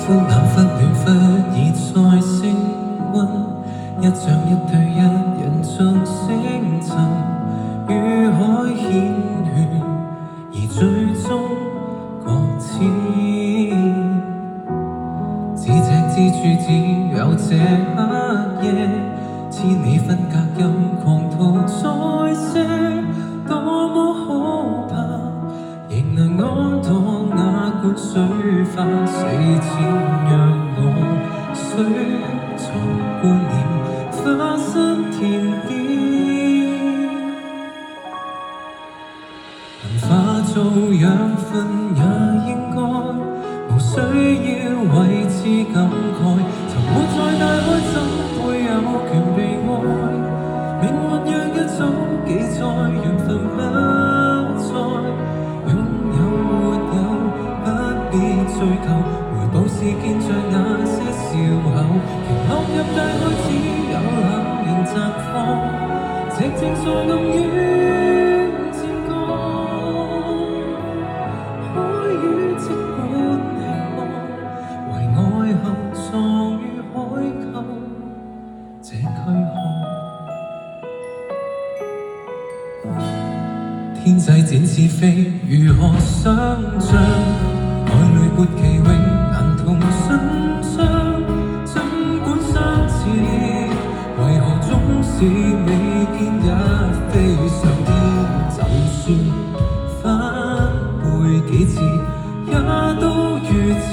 忽冷忽暖忽熱再升溫，一張一對一人像星塵，與海牽血，而最終各遷。只隻蜘蛛只有這黑夜，千里分隔任狂徒再些，多麼可怕，仍能安躺那罐水花，死前讓我水藏觀念化身甜點，能化做養分也應該，無需要為之感慨，沉沒在大海怎會有權被愛？命運讓一早記載，緣分不再擁有沒有，不必追究，回報是見着那些笑口，鯨落入大海只有冷凝綻放，寂靜在暗淵漸降，海魚即管吃喝，為愛恨藏於海溝這軀殼。天際展翅飛，如何想像？愛侶撥其永，難同唇槍。儘管相似，為何總是未見一飛上天？就算翻背幾次，也都如此。